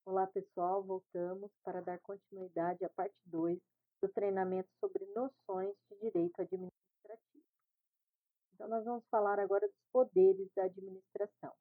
Olá, pessoal. Voltamos para dar continuidade à parte 2 do treinamento sobre noções de direito administrativo. Então, nós vamos falar agora dos poderes da administração.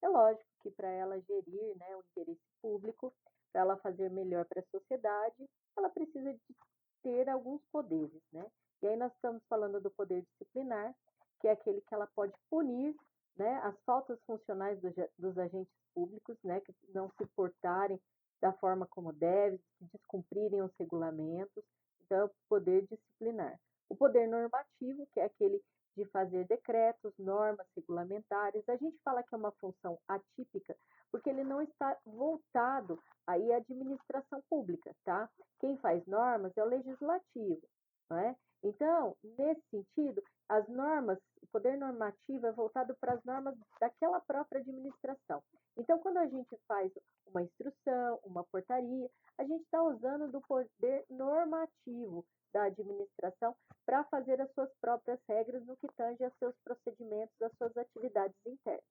É lógico que para ela gerir, né, o interesse público, para ela fazer melhor para a sociedade, ela precisa de ter alguns poderes, né? E aí nós estamos falando do poder disciplinar, que é aquele que ela pode punir, né, as faltas funcionais dos agentes públicos, né, que não se portarem da forma como deve, se descumprirem os regulamentos. Então, é o poder disciplinar. O poder normativo, que é aquele de fazer decretos, normas regulamentares. A gente fala que é uma função atípica porque ele não está voltado aí à administração pública, tá? Quem faz normas é o legislativo, não é? Então, nesse sentido, as normas, o poder normativo é voltado para as normas daquela própria administração. Então, quando a gente faz uma instrução, uma portaria, a gente está usando do poder normativo da administração para fazer as suas próprias regras no que tange a seus procedimentos, às suas atividades internas.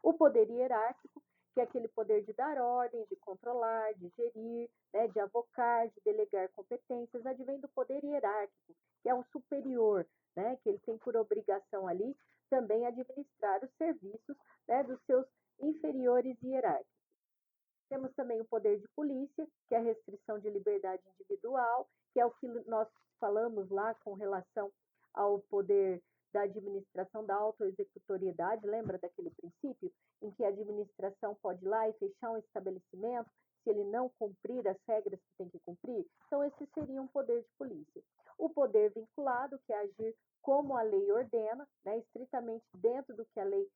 O poder hierárquico, que é aquele poder de dar ordens, de controlar, de gerir, né, de avocar, de delegar competências, advém do poder hierárquico, que é um superior, né, que ele tem por obrigação ali também administrar os serviços, né, dos seus inferiores hierárquicos. Temos também o poder de polícia, que é a restrição de liberdade individual, que é o que nós falamos lá com relação ao poder da administração da autoexecutoriedade. Lembra daquele princípio em que a administração pode ir lá e fechar um estabelecimento se ele não cumprir as regras que tem que cumprir? Então, esse seria um poder de polícia. O poder vinculado, que é agir como a lei ordena, né, estritamente dentro do que a lei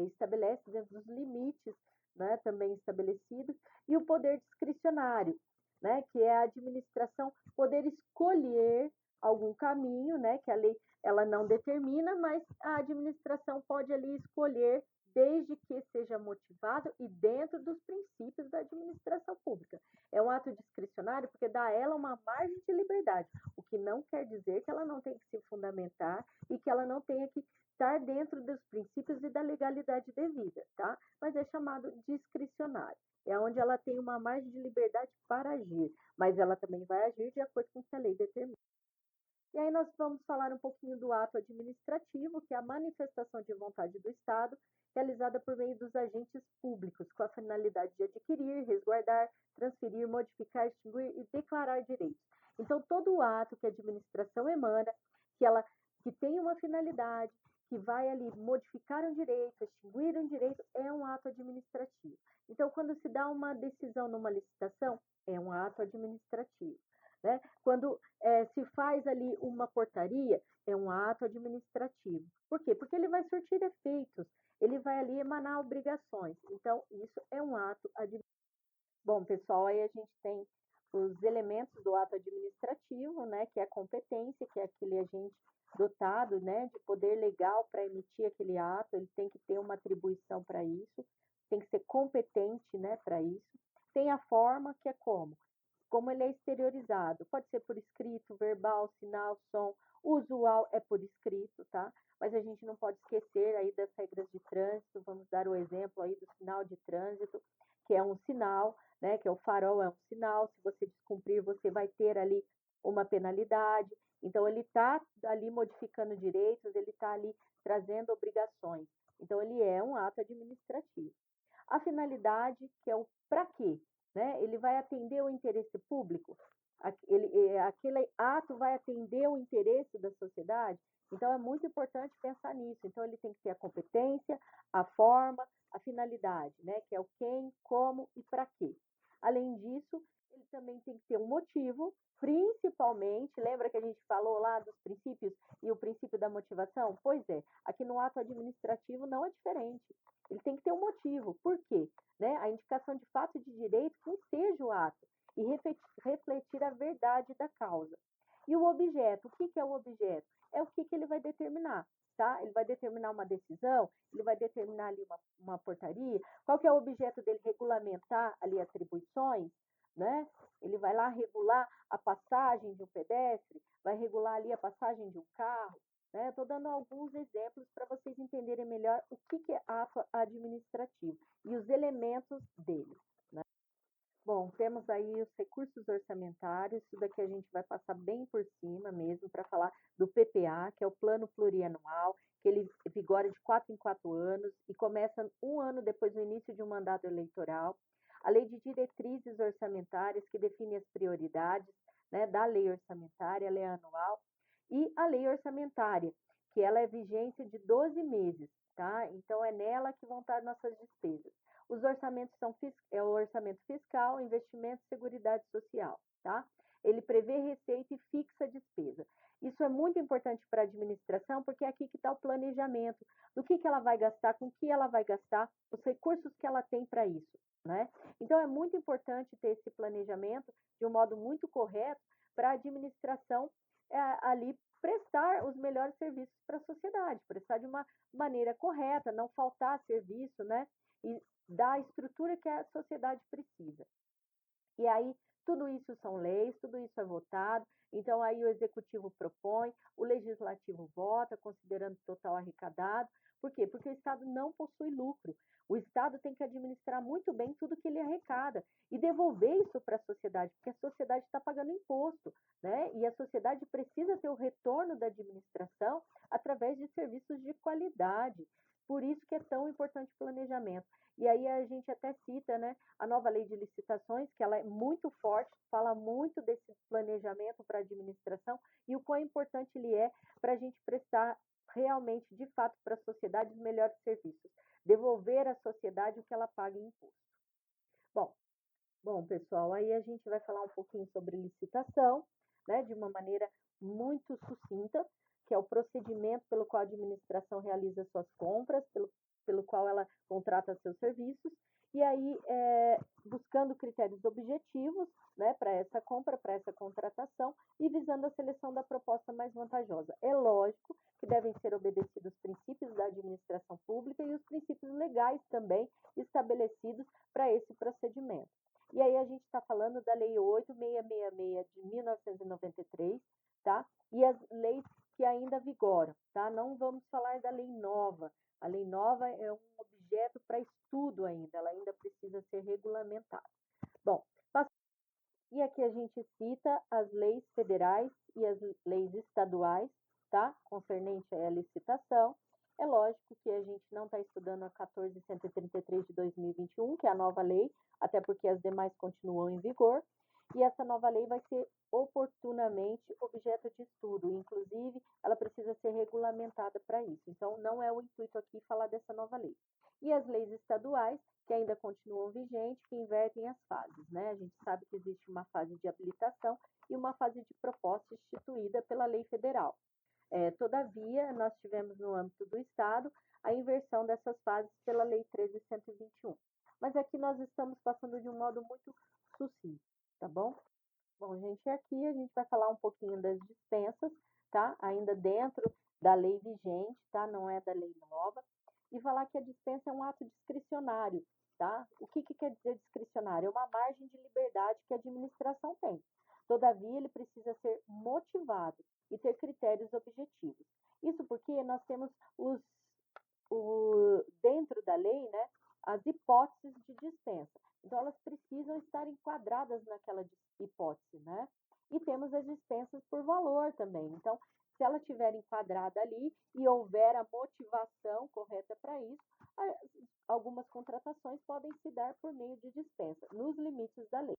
estabelece, dentro dos limites, né, também estabelecidos, e o poder discricionário, né, que é a administração poder escolher algum caminho, né, que a lei ela não determina, mas a administração pode ali escolher desde que seja motivado e dentro dos princípios da administração pública. É um ato discricionário porque dá a ela uma margem de liberdade, o que não quer dizer que ela não tenha que se fundamentar e que ela não tenha que estar dentro dos princípios e da legalidade devida, tá? Mas é chamado discricionário. É onde ela tem uma margem de liberdade para agir, mas ela também vai agir de acordo com o que a lei determina. E aí nós vamos falar um pouquinho do ato administrativo, que é a manifestação de vontade do Estado, realizada por meio dos agentes públicos, com a finalidade de adquirir, resguardar, transferir, modificar, extinguir e declarar direitos. Então, todo o ato que a administração emana, que tem uma finalidade, que vai ali modificar um direito, extinguir um direito, é um ato administrativo. Então, quando se dá uma decisão numa licitação, é um ato administrativo. Né? Quando se faz ali uma portaria, é um ato administrativo. Por quê? Porque ele vai surtir efeitos, ele vai ali emanar obrigações. Então, isso é um ato administrativo. Bom, pessoal, aí a gente tem os elementos do ato administrativo, né, que é a competência, que é aquele agente dotado, né, de poder legal para emitir aquele ato, ele tem que ter uma atribuição para isso, tem que ser competente, né, para isso. Tem a forma, que é como ele é exteriorizado. Pode ser por escrito, verbal, sinal, som. O usual é por escrito, tá? Mas a gente não pode esquecer aí das regras de trânsito. Vamos dar o exemplo aí do sinal de trânsito, que é um sinal, né? Que é o farol, é um sinal. Se você descumprir, você vai ter ali uma penalidade. Então, ele está ali modificando direitos, ele está ali trazendo obrigações. Então, ele é um ato administrativo. A finalidade, que é o para quê, né? Ele vai atender o interesse público, aquele ato vai atender o interesse da sociedade, então é muito importante pensar nisso. Então ele tem que ter a competência, a forma, a finalidade, né? Que é o quem, como e para quê. Além disso, ele também tem que ter um motivo, principalmente, lembra que a gente falou lá dos princípios e o princípio da motivação? Pois é, aqui no ato administrativo não é diferente. Ele tem que ter um motivo. Por quê? Né? A indicação de fato e de direito que enseja o ato e refletir a verdade da causa. E o objeto, o que é o objeto? É o que ele vai determinar, tá? Ele vai determinar uma decisão, ele vai determinar ali uma portaria. Qual que é o objeto dele? Regulamentar ali atribuições, né? Ele vai lá regular a passagem de um pedestre, vai regular ali a passagem de um carro, né? Estou dando alguns exemplos para vocês entenderem melhor o que é ato administrativo e os elementos dele. Né? Bom, temos aí os recursos orçamentários, isso daqui a gente vai passar bem por cima mesmo para falar do PPA, que é o Plano Plurianual, que ele vigora de 4 em 4 anos e começa um ano depois do início de um mandato eleitoral. A Lei de Diretrizes Orçamentárias, que define as prioridades, né, da lei orçamentária, a lei anual, e a lei orçamentária, que ela é vigência de 12 meses, tá? Então é nela que vão estar nossas despesas. Os orçamentos são o orçamento fiscal, investimento e seguridade social, tá? Ele prevê receita e fixa a despesa. Isso é muito importante para a administração, porque é aqui que está o planejamento do que ela vai gastar, com que ela vai gastar, os recursos que ela tem para isso, né? Então é muito importante ter esse planejamento de um modo muito correto para a administração ali prestar os melhores serviços para a sociedade, prestar de uma maneira correta, não faltar serviço, né? E da estrutura que a sociedade precisa. E aí, tudo isso são leis, tudo isso é votado, então aí o executivo propõe, o legislativo vota, considerando o total arrecadado. Por quê? Porque o Estado não possui lucro. O Estado tem que administrar muito bem tudo que ele arrecada e devolver isso para a sociedade, porque a sociedade está pagando imposto, né? E a sociedade precisa ter o retorno da administração através de serviços de qualidade. Por isso que é tão importante o planejamento. E aí a gente até cita, né, a nova lei de licitações, que ela é muito forte, fala muito desse planejamento para a administração e o quão importante ele é para a gente prestar realmente, de fato, para a sociedade os melhores serviços, devolver à sociedade o que ela paga em imposto. Bom, bom, pessoal, aí a gente vai falar um pouquinho sobre licitação, né, de uma maneira muito sucinta, que é o procedimento pelo qual a administração realiza suas compras, pelo qual ela contrata seus serviços, e aí buscando critérios objetivos, né, para essa compra, para essa contratação, e visando a seleção da proposta mais vantajosa. É lógico que devem ser obedecidos os princípios da administração pública e os princípios legais também estabelecidos para esse procedimento. E aí a gente está falando da Lei 8.666 de 1993, tá? E as leis que ainda vigoram, tá? Não vamos falar da lei nova. A lei nova é um objeto para estudo ainda, ela ainda precisa ser regulamentada. Bom, e aqui a gente cita as leis federais e as leis estaduais, tá? Concernente à licitação. É lógico que a gente não está estudando a 14.133 de 2021, que é a nova lei, até porque as demais continuam em vigor, e essa nova lei vai ser oportunamente objeto de estudo, inclusive ela precisa ser regulamentada para isso. Então, não é o intuito aqui falar dessa nova lei. E as leis estaduais, que ainda continuam vigentes, que invertem as fases, né? A gente sabe que existe uma fase de habilitação e uma fase de proposta instituída pela lei federal. Todavia, nós tivemos no âmbito do Estado a inversão dessas fases pela Lei 13.121. Mas aqui nós estamos passando de um modo muito sucinto, tá bom? Bom, gente, aqui a gente vai falar um pouquinho das dispensas, tá? Ainda dentro da lei vigente, tá? Não é da lei nova. E falar que a dispensa é um ato discricionário, tá? O que quer dizer discricionário? É uma margem de liberdade que a administração tem. Todavia, ele precisa ser motivado e ter critérios objetivos. Isso porque nós temos dentro da lei, né, as hipóteses de dispensa. Então, elas precisam estar enquadradas naquela hipótese, né? E temos as dispensas por valor também. Então, se ela estiver enquadrada ali e houver a motivação correta para isso, algumas contratações podem se dar por meio de dispensa, nos limites da lei.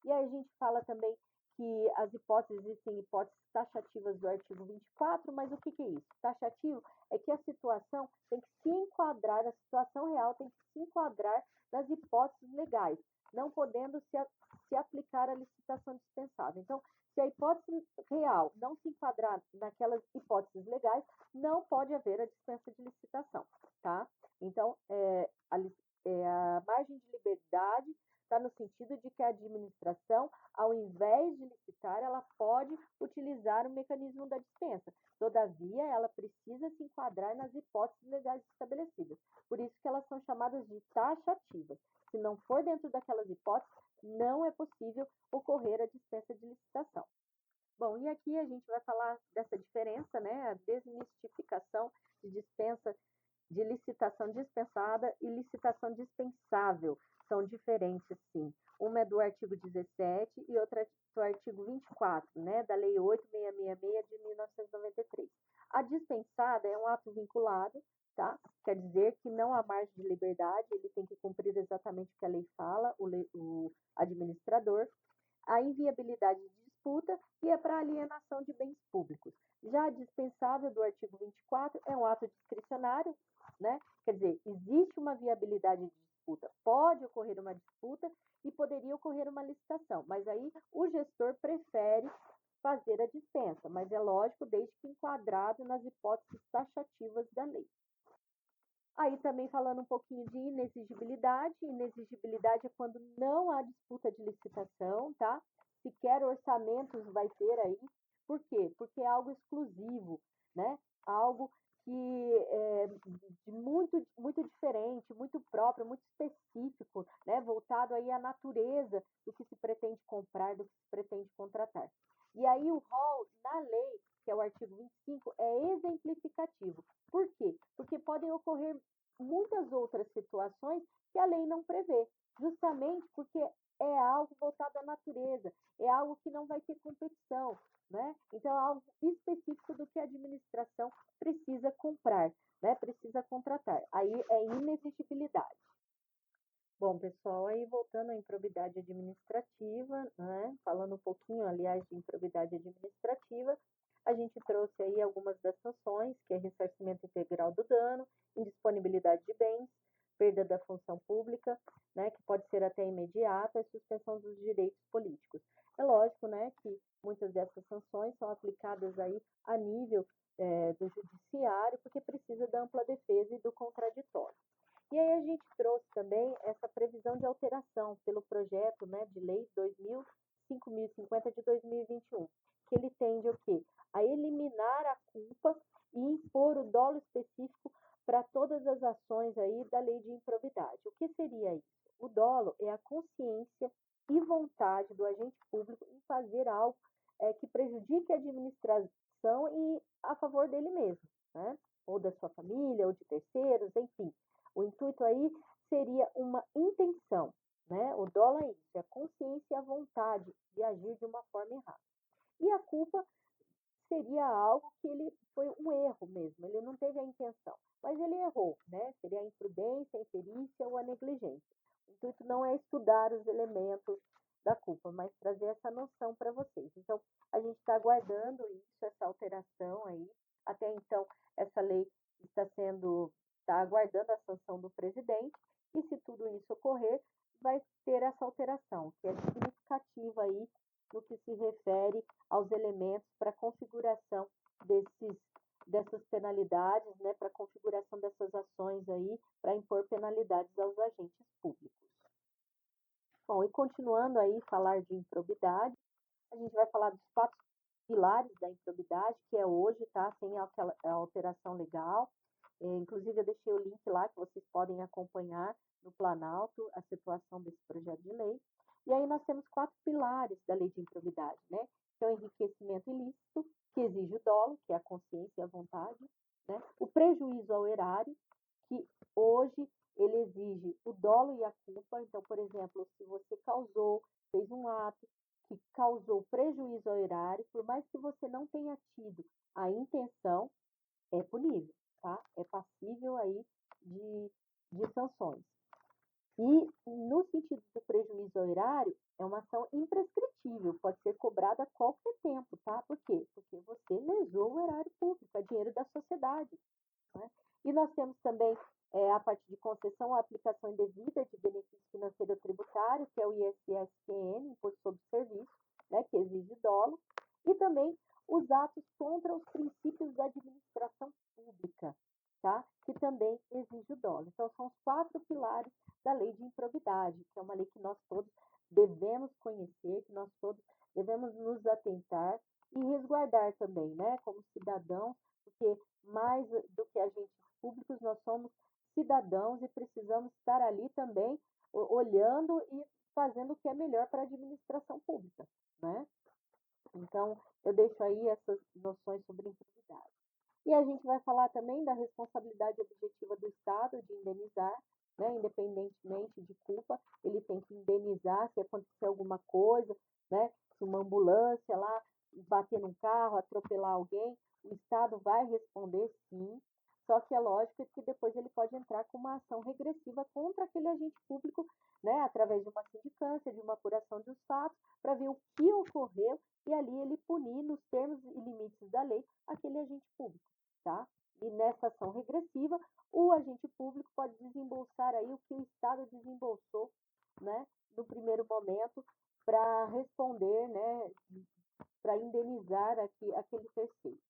E aí a gente fala também que as hipóteses, existem hipóteses taxativas do artigo 24, mas o que é isso? Taxativo é que a situação tem que se enquadrar, a situação real tem que se enquadrar nas hipóteses legais, não podendo se aplicar a licitação dispensável. Então, se a hipótese real não se enquadrar naquelas hipóteses legais, não pode haver a dispensa de licitação, tá? Então, a margem de liberdade está no sentido de que a administração, ao invés de licitar, ela pode utilizar o mecanismo da dispensa. Todavia, ela precisa se enquadrar nas hipóteses legais estabelecidas. Por isso que elas são chamadas de taxativas. Se não for dentro daquelas hipóteses, não é possível ocorrer a dispensa de licitação. Bom, e aqui a gente vai falar dessa diferença, né? A desmistificação de dispensa, de licitação dispensada e licitação dispensável. são diferentes, sim. Uma é do artigo 17 e outra é do artigo 24, né, da Lei 8.666 de 1993. A dispensada é um ato vinculado, tá? Quer dizer que não há margem de liberdade, ele tem que cumprir exatamente o que a lei fala, o administrador. A inviabilidade de disputa e é para alienação de bens públicos. Já a dispensável do artigo 24 é um ato discricionário, né? Quer dizer, existe uma viabilidade de disputa, pode ocorrer uma disputa e poderia ocorrer uma licitação, mas aí o gestor prefere fazer a dispensa, mas é lógico, desde que enquadrado nas hipóteses taxativas da lei. Aí também falando um pouquinho de inexigibilidade. Inexigibilidade é quando não há disputa de licitação, tá? Sequer orçamentos vai ter aí. Por quê? Porque é algo exclusivo, né? Algo que é muito diferente, muito próprio, muito específico, né? Voltado aí à natureza do que se pretende comprar, do que se pretende contratar. E aí o rol na lei, que é o artigo 25, é exemplificativo. Por quê? Porque podem ocorrer muitas outras situações que a lei não prevê, justamente porque é algo voltado à natureza, é algo que não vai ter competição, né? Então, é algo específico do que a administração precisa comprar, né? Precisa contratar. Aí é inexigibilidade. Bom, pessoal, aí voltando à improbidade administrativa, né? Falando um pouquinho, aliás, de improbidade administrativa, a gente trouxe aí algumas das sanções, que é ressarcimento integral do dano, indisponibilidade de bens, perda da função pública, né, que pode ser até imediata, e suspensão dos direitos políticos. É lógico, né, que muitas dessas sanções são aplicadas aí a nível do judiciário, porque precisa da ampla defesa e do contraditório. E aí a gente trouxe também essa previsão de alteração pelo projeto, né, de lei 5050 de 2021, que ele tende o quê? A eliminar a culpa e impor o dolo específico para todas as ações aí da lei de improbidade. O que seria isso? O dolo é a consciência e vontade do agente público em fazer algo que prejudique a administração e a favor dele mesmo, né? Ou da sua família, ou de terceiros, enfim. O intuito aí seria uma intenção, né? O dolo é isso, é a consciência e a vontade de agir de uma forma errada. E a culpa seria algo que ele foi um erro mesmo, ele não teve a intenção, mas ele errou, né? Seria a imprudência, a imperícia ou a negligência. O intuito não é estudar os elementos da culpa, mas trazer essa noção para vocês. Então, a gente está aguardando isso, essa alteração aí. Até então, essa lei está aguardando a sanção do presidente, e se tudo isso ocorrer, vai ter essa alteração, que é significativa aí no que se refere aos elementos para a configuração dessas penalidades, né, para a configuração dessas ações aí, para impor penalidades aos agentes públicos. Bom, e continuando aí falar de improbidade, a gente vai falar dos 4 pilares da improbidade, que é hoje, tá, sem a alteração legal. Inclusive, eu deixei o link lá que vocês podem acompanhar no Planalto a situação desse projeto de lei. E aí nós temos 4 pilares da lei de improbidade, né? Que é o enriquecimento ilícito, que exige o dolo, que é a consciência e a vontade, né? O prejuízo ao erário, que hoje ele exige o dolo e a culpa. Então, por exemplo, se você fez um ato que causou prejuízo ao erário, por mais que você não tenha tido a intenção, é punível, tá? É passível aí de sanções. E, no sentido do prejuízo ao erário, é uma ação imprescritível, pode ser cobrada a qualquer tempo, tá? Por quê? Porque você lesou o erário público, é dinheiro da sociedade, né? E nós temos também a parte de concessão ou aplicação indevida de benefício financeiro tributário, que é o ISS-QN, Imposto sobre Serviço, né, que exige dolo, e também os atos contra os princípios da administração pública, tá? Que também exige o dolo. Então, são os 4 pilares da lei de improbidade, que é uma lei que nós todos devemos conhecer, que nós todos devemos nos atentar e resguardar também, né, como cidadãos, porque mais do que agentes públicos, nós somos cidadãos e precisamos estar ali também olhando e fazendo o que é melhor para a administração pública, né? Então, eu deixo aí essas noções sobre improbidade. E a gente vai falar também da responsabilidade objetiva do Estado de indenizar, né, independentemente de culpa, ele tem que indenizar se acontecer alguma coisa, né, se uma ambulância lá bater num carro, atropelar alguém, o Estado vai responder sim, só que é lógico que depois ele pode entrar com uma ação regressiva contra aquele agente público, né, através de uma sindicância, de uma apuração dos fatos, para ver o que ocorreu e ali ele punir nos termos e limites da lei aquele agente público, tá? E nessa ação regressiva, o agente público pode desembolsar aí o que o Estado desembolsou, né, no primeiro momento para responder, né, para indenizar aquele terceiro.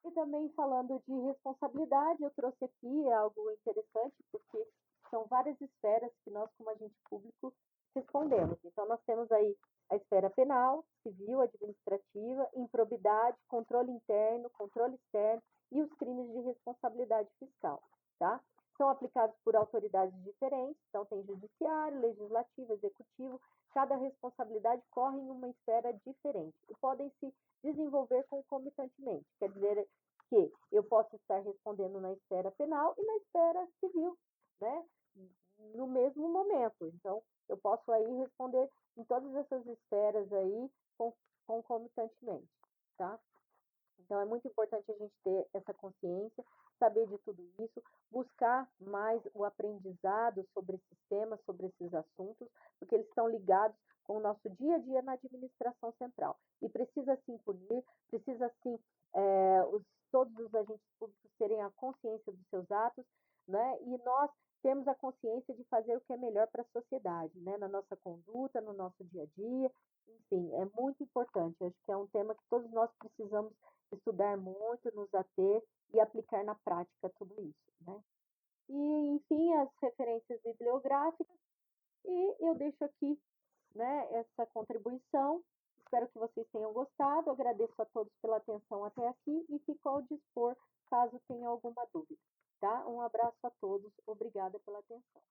E também falando de responsabilidade, eu trouxe aqui algo interessante, porque são várias esferas que nós, como agente público, respondemos. Então, nós temos aí a esfera penal, civil, administrativa, improbidade, controle interno, controle externo e os crimes de responsabilidade fiscal, tá? São aplicados por autoridades diferentes, então tem judiciário, legislativo, executivo, cada responsabilidade corre em uma esfera diferente e podem se desenvolver concomitantemente. Quer dizer que eu posso estar respondendo na esfera penal e na esfera civil, né? No mesmo momento. Então, eu posso aí responder em todas essas esferas aí concomitantemente, tá? Então, é muito importante a gente ter essa consciência, saber de tudo isso, buscar mais o aprendizado sobre esses temas, sobre esses assuntos, porque eles estão ligados com o nosso dia a dia na administração central. E precisa sim punir, precisa sim todos os agentes públicos terem a consciência dos seus atos, né? E nós temos a consciência de fazer o que é melhor para a sociedade, né? Na nossa conduta, no nosso dia a dia, enfim, é muito importante. Eu acho que é um tema que todos nós precisamos estudar muito, nos ater e aplicar na prática tudo isso, né? E, enfim, as referências bibliográficas, e eu deixo aqui, né, essa contribuição. Espero que vocês tenham gostado. Agradeço a todos pela atenção até aqui e fico ao dispor caso tenha alguma dúvida, tá? Um abraço a todos. Obrigada pela atenção.